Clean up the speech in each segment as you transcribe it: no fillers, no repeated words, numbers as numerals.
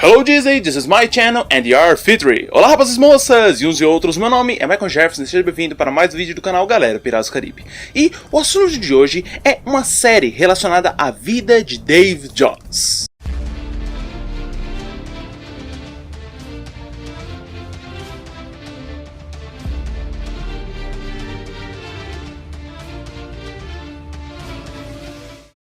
Hello Disney, this is my channel and you are Fitri. Olá rapazes e moças, e uns e outros, meu nome é Michael Jefferson e seja bem-vindo para mais um vídeo do canal Galera Piratas do Caribe. E o assunto de hoje é uma série relacionada à vida de Davy Jones.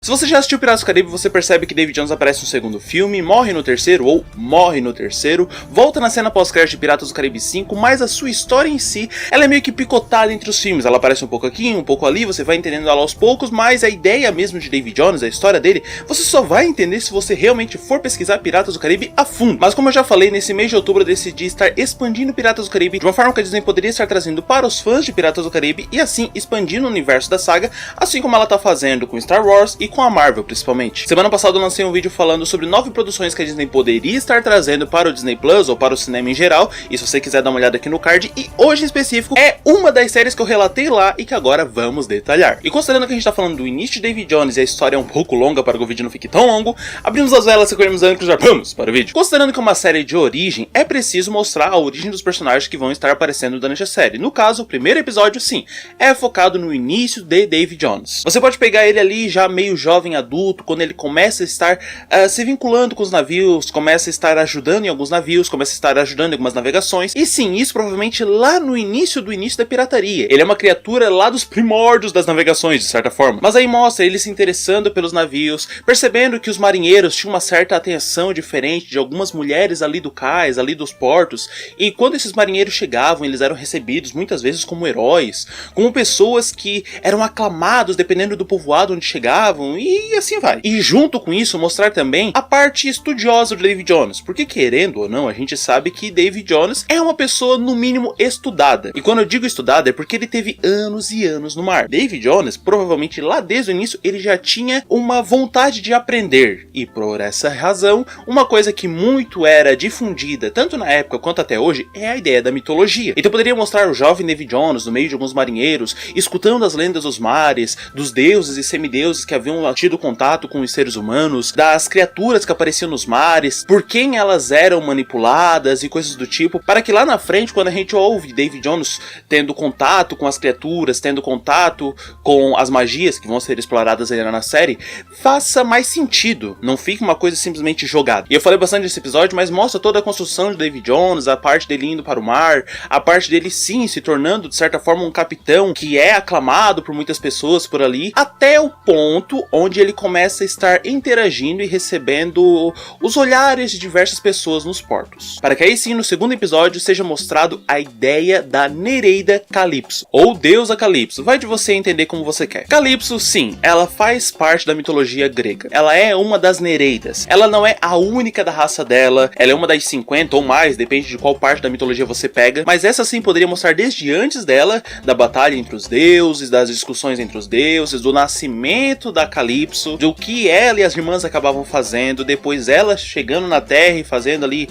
Se você já assistiu Piratas do Caribe, você percebe que Davy Jones aparece no segundo filme, morre no terceiro ou morre no terceiro, volta na cena pós-crédito de Piratas do Caribe 5, mas a sua história em si, ela é meio que picotada entre os filmes. Ela aparece um pouco aqui, um pouco ali, você vai entendendo ela aos poucos, mas a ideia mesmo de Davy Jones, a história dele, você só vai entender se você realmente for pesquisar Piratas do Caribe a fundo. Mas como eu já falei, nesse mês de outubro eu decidi estar expandindo Piratas do Caribe de uma forma que a Disney poderia estar trazendo para os fãs de Piratas do Caribe e assim expandindo o universo da saga, assim como ela está fazendo com Star Wars e com a Marvel principalmente. Semana passada eu lancei um vídeo falando sobre 9 produções que a Disney poderia estar trazendo para o Disney Plus ou para o cinema em geral, e se você quiser dar uma olhada aqui no card, e hoje em específico é uma das séries que eu relatei lá e que agora vamos detalhar. E considerando que a gente está falando do início de Davy Jones e a história é um pouco longa para que o vídeo não fique tão longo, abrimos as velas, recolhemos ânimos e já vamos para o vídeo. Considerando que é uma série de origem, é preciso mostrar a origem dos personagens que vão estar aparecendo durante a série. No caso, o primeiro episódio, sim, é focado no início de Davy Jones. Você pode pegar ele ali já meio jovem adulto, quando ele começa a estar se vinculando com os navios, começa a estar ajudando em alguns navios, começa a estar ajudando em algumas navegações, e sim, isso provavelmente lá no início do início da pirataria. Ele é uma criatura lá dos primórdios das navegações, de certa forma. Mas aí mostra ele se interessando pelos navios, percebendo que os marinheiros tinham uma certa atenção diferente de algumas mulheres ali do cais, ali dos portos, e quando esses marinheiros chegavam, eles eram recebidos muitas vezes como heróis, como pessoas que eram aclamados dependendo do povoado onde chegavam, e assim vai. E junto com isso mostrar também a parte estudiosa de Davy Jones, porque querendo ou não, a gente sabe que Davy Jones é uma pessoa no mínimo estudada. E quando eu digo estudada é porque ele teve anos e anos no mar. Davy Jones, provavelmente lá desde o início, ele já tinha uma vontade de aprender. E por essa razão, uma coisa que muito era difundida, tanto na época quanto até hoje, é a ideia da mitologia. Então poderia mostrar o jovem Davy Jones no meio de alguns marinheiros, escutando as lendas dos mares, dos deuses e semideuses que haviam tido contato com os seres humanos, das criaturas que apareciam nos mares, por quem elas eram manipuladas e coisas do tipo, para que lá na frente, quando a gente ouve Davy Jones tendo contato com as criaturas, tendo contato com as magias que vão ser exploradas ainda na série, faça mais sentido, não fique uma coisa simplesmente jogada. E eu falei bastante nesse episódio, mas mostra toda a construção de Davy Jones, a parte dele indo para o mar, a parte dele sim se tornando de certa forma um capitão que é aclamado por muitas pessoas por ali, até o ponto onde ele começa a estar interagindo e recebendo os olhares de diversas pessoas nos portos. Para que aí sim no segundo episódio seja mostrado a ideia da Nereida Calypso, ou deusa Calypso, vai de você entender como você quer. Calypso sim, ela faz parte da mitologia grega, ela é uma das Nereidas, ela não é a única da raça dela, ela é uma das 50 ou mais, depende de qual parte da mitologia você pega, mas essa sim poderia mostrar desde antes dela, da batalha entre os deuses, das discussões entre os deuses, do nascimento da Calypso, do que ela e as irmãs acabavam fazendo, depois ela chegando na terra e fazendo ali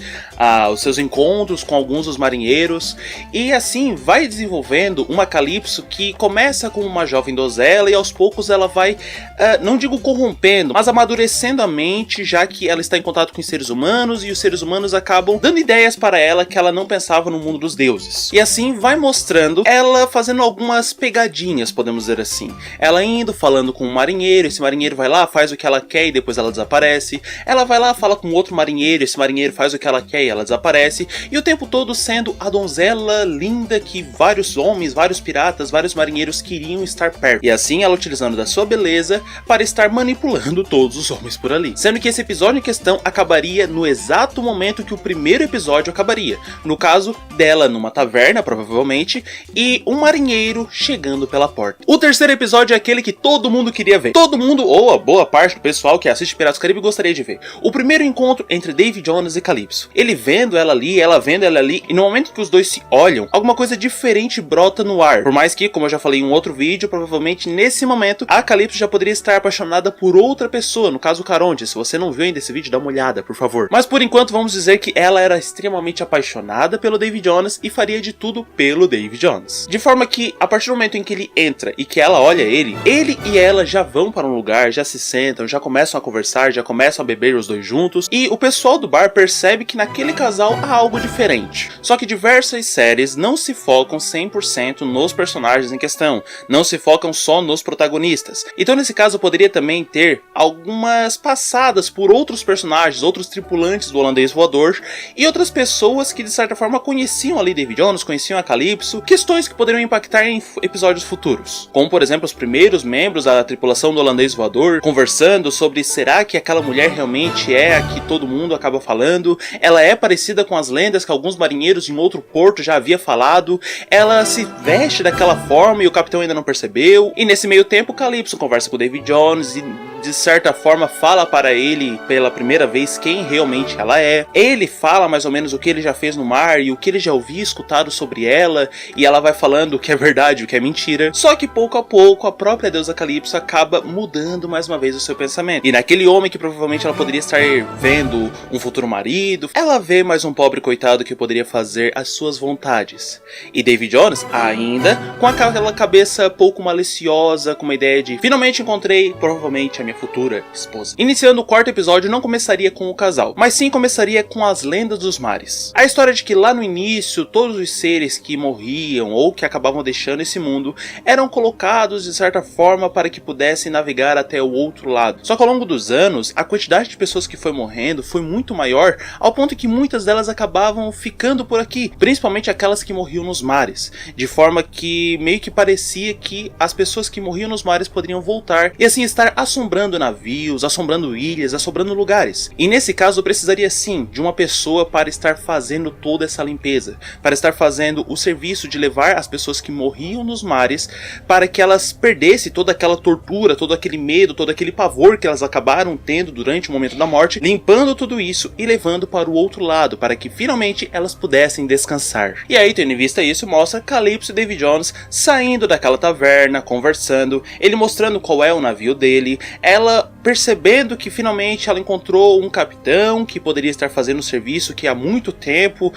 os seus encontros com alguns dos marinheiros, e assim vai desenvolvendo uma Calypso que começa como uma jovem donzela e aos poucos ela vai, não digo corrompendo, mas amadurecendo a mente, já que ela está em contato com os seres humanos e os seres humanos acabam dando ideias para ela que ela não pensava no mundo dos deuses. E assim vai mostrando ela fazendo algumas pegadinhas, podemos dizer assim. Ela indo, falando com um marinheiro, esse marinheiro vai lá, faz o que ela quer e depois ela desaparece. Ela vai lá, fala com outro marinheiro, esse marinheiro faz o que ela quer e ela desaparece. E o tempo todo sendo a donzela linda que vários homens, vários piratas, vários marinheiros queriam estar perto. E assim ela utilizando da sua beleza para estar manipulando todos os homens por ali. Sendo que esse episódio em questão acabaria no exato momento que o primeiro episódio acabaria. No caso dela numa taverna, provavelmente, e um marinheiro chegando pela porta. O terceiro episódio é aquele que todo mundo queria ver. Todo mundo, ou a boa parte do pessoal que assiste Piratas do Caribe gostaria de ver. O primeiro encontro entre Davy Jones e Calypso. Ele vendo ela ali, ela vendo ela ali, e no momento que os dois se olham, alguma coisa diferente brota no ar. Por mais que, como eu já falei em um outro vídeo, provavelmente nesse momento, a Calypso já poderia estar apaixonada por outra pessoa, no caso o Caronte. Se você não viu ainda esse vídeo, dá uma olhada, por favor. Mas por enquanto vamos dizer que ela era extremamente apaixonada pelo Davy Jones e faria de tudo pelo Davy Jones. De forma que, a partir do momento em que ele entra e que ela olha ele e ela já vão para um lugar, já se sentam, já começam a conversar, já começam a beber os dois juntos, e o pessoal do bar percebe que naquele casal há algo diferente. Só que diversas séries não se focam 100% nos personagens em questão, não se focam só nos protagonistas. Então nesse caso poderia também ter algumas passadas por outros personagens, outros tripulantes do holandês voador, e outras pessoas que de certa forma conheciam ali David Jones, conheciam a Calypso, questões que poderiam impactar em episódios futuros, como por exemplo os primeiros membros da tripulação do holandês voador conversando sobre será que aquela mulher realmente é a que todo mundo acaba falando, ela é parecida com as lendas que alguns marinheiros em outro porto já havia falado, ela se veste daquela forma e o capitão ainda não percebeu, e nesse meio tempo Calypso conversa com o David Jones e de certa forma fala para ele pela primeira vez quem realmente ela é. Ele fala mais ou menos o que ele já fez no mar e o que ele já ouviu escutado sobre ela, e ela vai falando o que é verdade e o que é mentira. Só que pouco a pouco a própria deusa Calypso acaba mudando mais uma vez o seu pensamento, e naquele homem que provavelmente ela poderia estar vendo um futuro marido, ela vê mais um pobre coitado que poderia fazer as suas vontades. E David Jones ainda com aquela cabeça pouco maliciosa, com uma ideia de finalmente encontrei provavelmente a minha futura esposa. Iniciando o quarto episódio não começaria com o casal, mas sim começaria com as lendas dos mares. A história de que lá no início todos os seres que morriam ou que acabavam deixando esse mundo eram colocados de certa forma para que pudessem navegar até o outro lado. Só que ao longo dos anos a quantidade de pessoas que foi morrendo foi muito maior, ao ponto que muitas delas acabavam ficando por aqui, principalmente aquelas que morriam nos mares, de forma que meio que parecia que as pessoas que morriam nos mares poderiam voltar e assim estar assombrando navios, assombrando ilhas, assombrando lugares. E nesse caso precisaria sim de uma pessoa para estar fazendo toda essa limpeza, para estar fazendo o serviço de levar as pessoas que morriam nos mares para que elas perdessem toda aquela tortura, todo aquele medo, todo aquele pavor que elas acabaram tendo durante o momento da morte, limpando tudo isso e levando para o outro lado, para que finalmente elas pudessem descansar. E aí, tendo em vista isso, mostra Calypso e David Jones saindo daquela taverna, conversando, ele mostrando qual é o navio dele, ela percebendo que finalmente ela encontrou um capitão que poderia estar fazendo o serviço que há muito tempo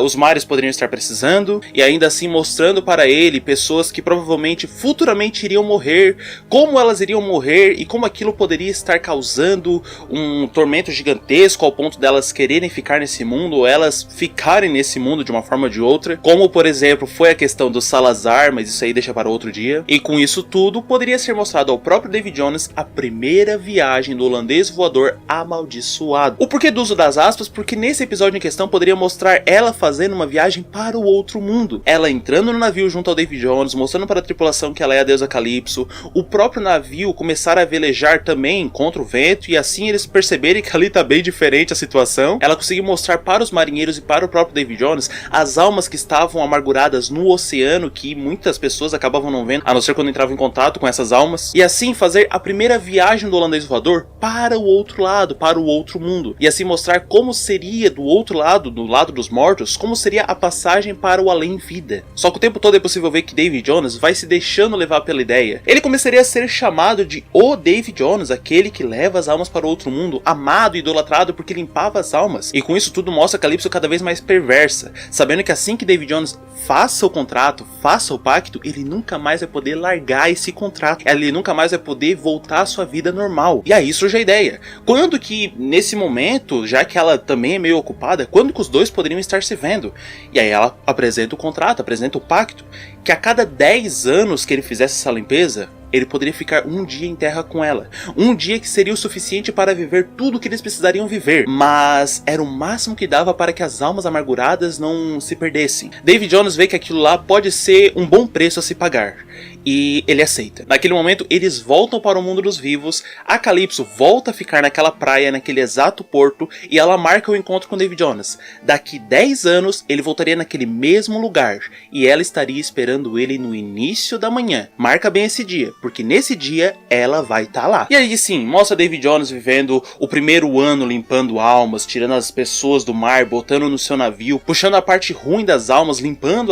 os mares poderiam estar precisando, e ainda assim mostrando para ele pessoas que provavelmente futuramente iriam morrer, como elas iriam morrer e como aquilo poderia estar causando um tormento gigantesco ao ponto delas quererem ficar nesse mundo, ou elas ficarem nesse mundo de uma forma ou de outra, como por exemplo foi a questão do Salazar, mas isso aí deixa para outro dia. E com isso tudo poderia ser mostrado ao próprio David Jones a primeira viagem do holandês voador amaldiçoado. O porquê do uso das aspas? Porque nesse episódio em questão poderia mostrar ela fazendo uma viagem para o outro mundo, ela entrando no navio junto ao David Jones, mostrando para a tripulação que ela é a deusa Calypso, o próprio navio começar a velejar também contra o vento, e assim eles perceberem que ali tá bem diferente a situação. Ela conseguiu mostrar para os marinheiros e para o próprio David Jones as almas que estavam amarguradas no oceano, que muitas pessoas acabavam não vendo, a não ser quando entravam em contato com essas almas, e assim fazer a primeira viagem do holandês voador para o outro lado, para o outro mundo, e assim mostrar como seria do outro lado, do lado dos mortos, como seria a passagem para o além-vida. Só que o tempo todo é possível ver que David Jones vai se deixando levar pela ideia. Ele começaria a ser chamado de o David Jones, aquele que leva as almas para o outro mundo, amado e idolatrado porque limpava as almas. E com isso tudo mostra Calypso cada vez mais perversa, sabendo que assim que David Jones faça o contrato, faça o pacto, ele nunca mais vai poder largar esse contrato, ele nunca mais vai poder voltar à sua vida normal. E aí surge a ideia, quando que nesse momento, já que ela também é meio ocupada, quando que os dois poderiam estar se vendo? E aí ela apresenta o contrato, apresenta o pacto, que a cada 10 anos que ele fizesse essa limpeza, ele poderia ficar um dia em terra com ela. Um dia que seria o suficiente para viver tudo o que eles precisariam viver. Mas era o máximo que dava para que as almas amarguradas não se perdessem. David Jones vê que aquilo lá pode ser um bom preço a se pagar. E ele aceita. Naquele momento, eles voltam para o mundo dos vivos. A Calypso volta a ficar naquela praia, naquele exato porto. E ela marca o encontro com David Jones. Daqui 10 anos, ele voltaria naquele mesmo lugar. E ela estaria esperando ele no início da manhã. Marca bem esse dia, porque nesse dia ela vai estar lá. E aí sim, mostra David Jones vivendo o primeiro ano limpando almas, tirando as pessoas do mar, botando no seu navio, puxando a parte ruim das almas, limpando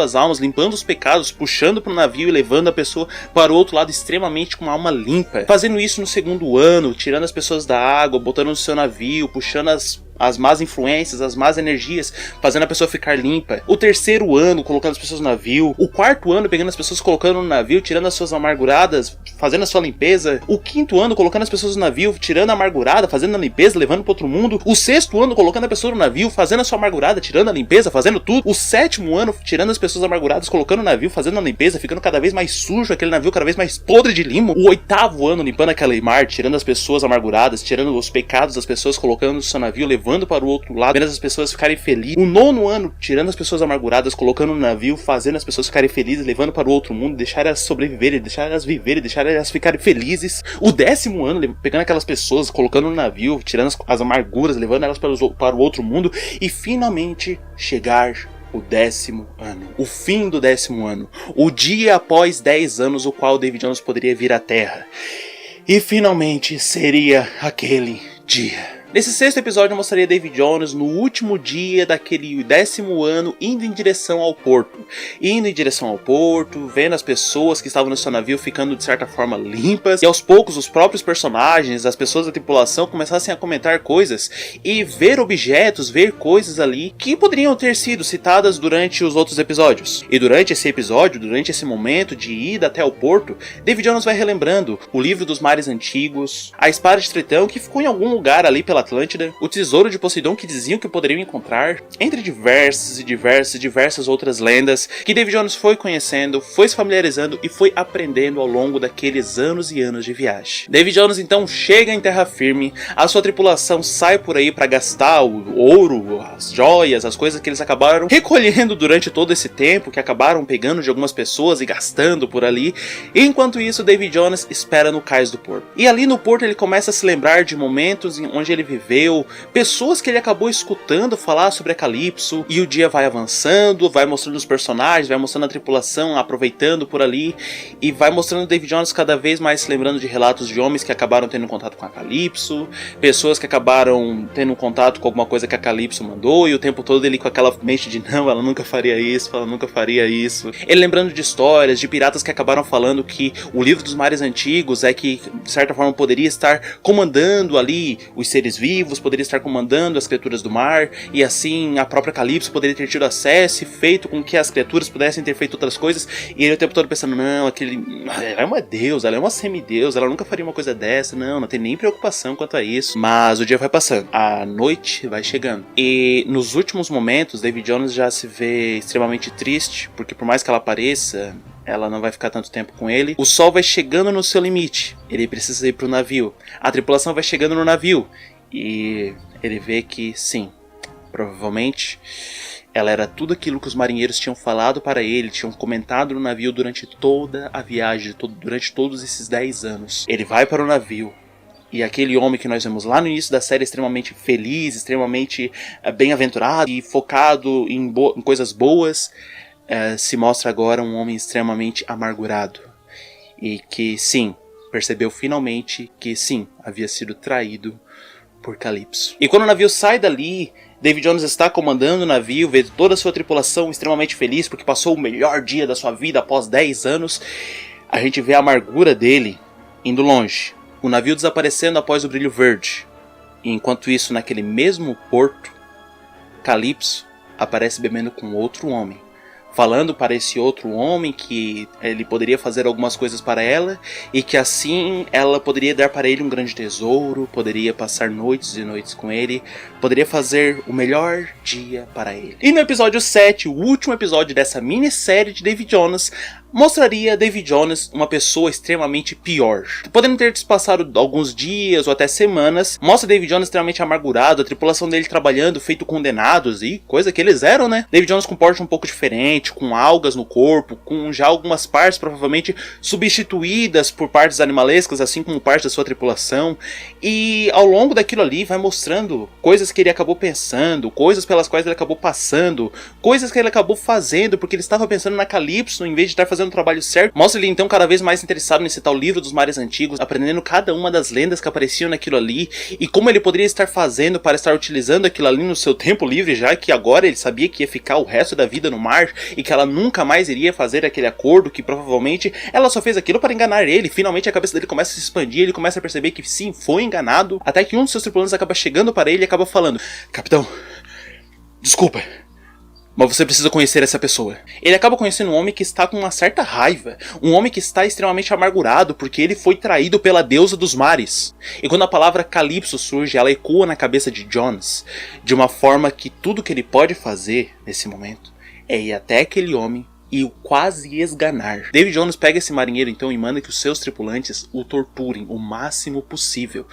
os pecados, puxando pro navio e levando a pessoa para o outro lado extremamente com uma alma limpa. Fazendo isso no segundo ano, tirando as pessoas da água, botando no seu navio, puxando as as más influências, as más energias, fazendo a pessoa ficar limpa. O terceiro ano, colocando as pessoas no navio. O quarto ano, pegando as pessoas, colocando no navio, tirando as suas amarguradas, fazendo a sua limpeza. O quinto ano, colocando as pessoas no navio, tirando a amargurada, fazendo a limpeza, levando para outro mundo. O sexto ano, colocando a pessoa no navio, fazendo a sua amargurada, tirando a limpeza, fazendo tudo. O sétimo ano, tirando as pessoas amarguradas, colocando no navio, fazendo a limpeza, ficando cada vez mais sujo, aquele navio cada vez mais podre de limo. O oitavo ano, limpando aquele mar, tirando as pessoas amarguradas, tirando os pecados das pessoas, colocando no seu navio, levando para o outro lado, vendo as pessoas ficarem felizes. O nono ano, tirando as pessoas amarguradas, colocando no navio, fazendo as pessoas ficarem felizes, levando para o outro mundo, deixar elas sobreviverem, deixar elas viverem, deixar elas ficarem felizes. O décimo ano, pegando aquelas pessoas, colocando no navio, tirando as amarguras, levando elas para o outro mundo, e finalmente chegar o 10º ano, o fim do 10º ano, o dia após 10 anos o qual Davy Jones poderia vir à Terra. E finalmente seria aquele dia. Nesse sexto episódio eu mostraria Davy Jones no último dia daquele 10º ano indo em direção ao porto. Indo em direção ao porto, vendo as pessoas que estavam no seu navio ficando de certa forma limpas. E aos poucos os próprios personagens, as pessoas da tripulação começassem a comentar coisas e ver objetos, ver coisas ali que poderiam ter sido citadas durante os outros episódios. E durante esse episódio, durante esse momento de ida até o porto, Davy Jones vai relembrando o livro dos mares antigos, a espada de Tritão que ficou em algum lugar ali pela Atlântida, o tesouro de Poseidon que diziam que poderiam encontrar, entre diversas outras lendas que Davy Jones foi conhecendo, foi se familiarizando e foi aprendendo ao longo daqueles anos e anos de viagem. Davy Jones então chega em terra firme, a sua tripulação sai por aí para gastar o ouro, as joias, as coisas que eles acabaram recolhendo durante todo esse tempo, que acabaram pegando de algumas pessoas e gastando por ali. Enquanto isso, Davy Jones espera no cais do porto. E ali no porto ele começa a se lembrar de momentos onde ele viveu, pessoas que ele acabou escutando falar sobre a Calypso, e o dia vai avançando, vai mostrando os personagens, vai mostrando a tripulação aproveitando por ali, e vai mostrando Davy Jones cada vez mais se lembrando de relatos de homens que acabaram tendo contato com a Calypso, pessoas que acabaram tendo contato com alguma coisa que a Calypso mandou, e o tempo todo ele com aquela mente de não, ela nunca faria isso, ela nunca faria isso. Ele lembrando de histórias, de piratas que acabaram falando que o livro dos mares antigos é que, de certa forma, poderia estar comandando ali os seres vivos, poderia estar comandando as criaturas do mar, e assim a própria Calypso poderia ter tido acesso e feito com que as criaturas pudessem ter feito outras coisas, e ele o tempo todo pensando, não, ela é uma deusa, ela é uma semideusa, ela nunca faria uma coisa dessa, não tem nem preocupação quanto a isso. Mas o dia vai passando, a noite vai chegando, e nos últimos momentos Davy Jones já se vê extremamente triste, porque por mais que ela apareça, ela não vai ficar tanto tempo com ele. O sol vai chegando no seu limite, ele precisa ir pro navio, a tripulação vai chegando no navio, e ele vê que sim, provavelmente ela era tudo aquilo que os marinheiros tinham falado para ele, tinham comentado no navio durante toda a viagem, durante todos esses 10 anos. Ele vai para o navio, e aquele homem que nós vemos lá no início da série extremamente feliz, extremamente bem-aventurado e focado em coisas boas, se mostra agora um homem extremamente amargurado. E que sim, percebeu finalmente que sim, havia sido traído por Calypso. E quando o navio sai dali, Davy Jones está comandando o navio, vê toda a sua tripulação extremamente feliz porque passou o melhor dia da sua vida após 10 anos. A gente vê a amargura dele indo longe, o navio desaparecendo após o brilho verde. E enquanto isso, naquele mesmo porto, Calypso aparece bebendo com outro homem, falando para esse outro homem que ele poderia fazer algumas coisas para ela, e que assim ela poderia dar para ele um grande tesouro, poderia passar noites e noites com ele, poderia fazer o melhor dia para ele. E no episódio 7, o último episódio dessa minissérie de Davy Jones, mostraria Davy Jones uma pessoa extremamente pior. Podendo ter se passado alguns dias ou até semanas, mostra Davy Jones extremamente amargurado, a tripulação dele trabalhando, feito condenados, e coisa que eles eram, né? Davy Jones com porte um pouco diferente, com algas no corpo, com já algumas partes provavelmente substituídas por partes animalescas, assim como parte da sua tripulação. E ao longo daquilo ali vai mostrando coisas que ele acabou pensando, coisas pelas quais ele acabou passando, coisas que ele acabou fazendo porque ele estava pensando na Calypso em vez de estar fazendo fazendo o trabalho certo. Mostra ele então cada vez mais interessado nesse tal livro dos mares antigos, aprendendo cada uma das lendas que apareciam naquilo ali, e como ele poderia estar fazendo para estar utilizando aquilo ali no seu tempo livre, já que agora ele sabia que ia ficar o resto da vida no mar, e que ela nunca mais iria fazer aquele acordo, que provavelmente ela só fez aquilo para enganar ele. Finalmente a cabeça dele começa a se expandir, ele começa a perceber que sim, foi enganado, até que um dos seus tripulantes acaba chegando para ele e acaba falando: capitão, desculpa, mas você precisa conhecer essa pessoa. Ele acaba conhecendo um homem que está com uma certa raiva, um homem que está extremamente amargurado porque ele foi traído pela deusa dos mares. E quando a palavra Calypso surge, ela ecoa na cabeça de Jones de uma forma que tudo que ele pode fazer nesse momento é ir até aquele homem e o quase esganar. David Jones pega esse marinheiro então e manda que os seus tripulantes o torturem o máximo possível.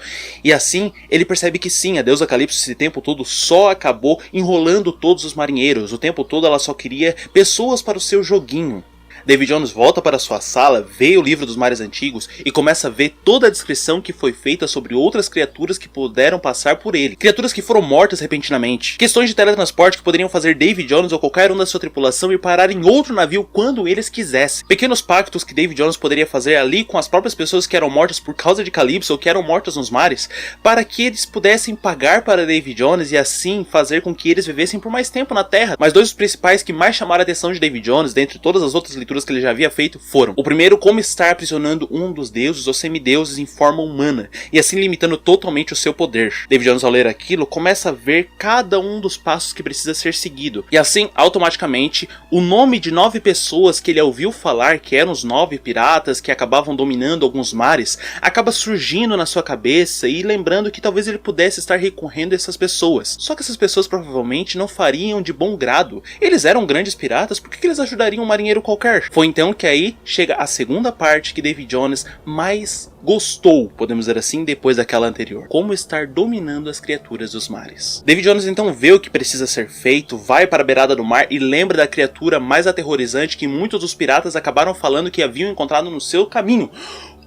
E assim ele percebe que sim, a deusa Calypso esse tempo todo só acabou enrolando todos os marinheiros. O tempo todo ela só queria pessoas para o seu joguinho. David Jones volta para sua sala, vê o livro dos mares antigos e começa a ver toda a descrição que foi feita sobre outras criaturas que puderam passar por ele. Criaturas que foram mortas repentinamente. Questões de teletransporte que poderiam fazer David Jones ou qualquer um da sua tripulação ir parar em outro navio quando eles quisessem. Pequenos pactos que David Jones poderia fazer ali com as próprias pessoas que eram mortas por causa de Calypso ou que eram mortas nos mares, para que eles pudessem pagar para David Jones e assim fazer com que eles vivessem por mais tempo na Terra. Mas dois dos principais que mais chamaram a atenção de David Jones, dentre todas as outras leituras que ele já havia feito, foram: o primeiro, como estar aprisionando um dos deuses ou semideuses em forma humana, e assim limitando totalmente o seu poder. David Jones, ao ler aquilo, começa a ver cada um dos passos que precisa ser seguido, e assim, automaticamente, o nome de 9 pessoas que ele ouviu falar que eram os 9 piratas que acabavam dominando alguns mares, acaba surgindo na sua cabeça e lembrando que talvez ele pudesse estar recorrendo a essas pessoas. Só que essas pessoas provavelmente não fariam de bom grado. Eles eram grandes piratas, por que eles ajudariam um marinheiro qualquer? Foi então que aí chega a segunda parte que David Jones mais gostou, podemos dizer assim, depois daquela anterior: como estar dominando as criaturas dos mares. David Jones então vê o que precisa ser feito, vai para a beirada do mar e lembra da criatura mais aterrorizante que muitos dos piratas acabaram falando que haviam encontrado no seu caminho: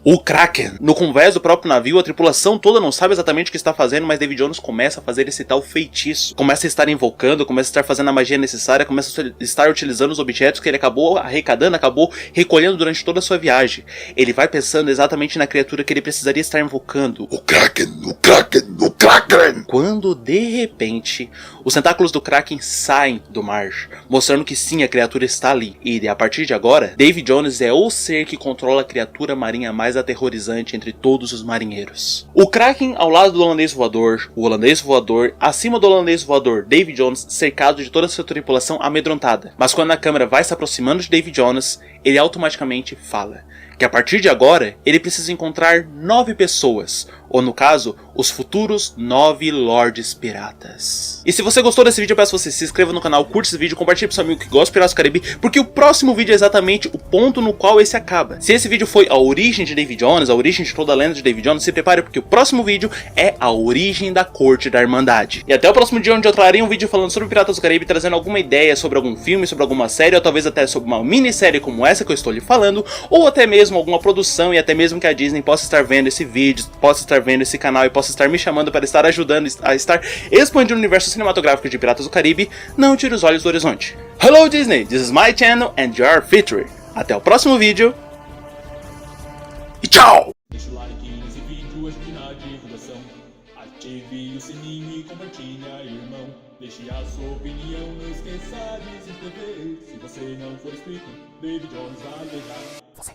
o Kraken. No convés do próprio navio, a tripulação toda não sabe exatamente o que está fazendo, mas David Jones começa a fazer esse tal feitiço. Começa a estar invocando, começa a estar fazendo a magia necessária, começa a estar utilizando os objetos que ele acabou arrecadando, acabou recolhendo durante toda a sua viagem. Ele vai pensando exatamente na criatura que ele precisaria estar invocando: o Kraken, o Kraken, o Kraken! Quando, de repente, os tentáculos do Kraken saem do mar, mostrando que sim, a criatura está ali. E, a partir de agora, David Jones é o ser que controla a criatura marinha mais aterrorizante entre todos os marinheiros. O Kraken ao lado do holandês voador, o holandês voador acima do holandês voador, David Jones cercado de toda a sua tripulação amedrontada. Mas quando a câmera vai se aproximando de David Jones, ele automaticamente fala que a partir de agora ele precisa encontrar 9 pessoas, ou no caso, os futuros 9 Lordes Piratas. E se você gostou desse vídeo, eu peço que você se inscreva no canal, curte esse vídeo, compartilhe pro seu amigo que gosta de Piratas do Caribe, porque o próximo vídeo é exatamente o ponto no qual esse acaba. Se esse vídeo foi a origem de David Jones, a origem de toda a lenda de David Jones, se prepare porque o próximo vídeo é a origem da Corte da Irmandade. E até o próximo dia, onde eu trarei um vídeo falando sobre Piratas do Caribe, trazendo alguma ideia sobre algum filme, sobre alguma série, ou talvez até sobre uma minissérie como essa que eu estou lhe falando, ou até mesmo alguma produção, e até mesmo que a Disney possa estar vendo esse vídeo, possa estar vendo esse canal e possa estar me chamando para estar ajudando a estar expandindo o universo cinematográfico de Piratas do Caribe. Não tire os olhos do horizonte. Hello Disney, this is my channel and you are featured. Até o próximo vídeo e tchau! Deixa o like nesse vídeo, ajude na divulgação. Ative o sininho e compartilha, irmão. Deixe a sua opinião, não esqueça de se inscrever. Se você não for inscrito, David Jones vai pegar você.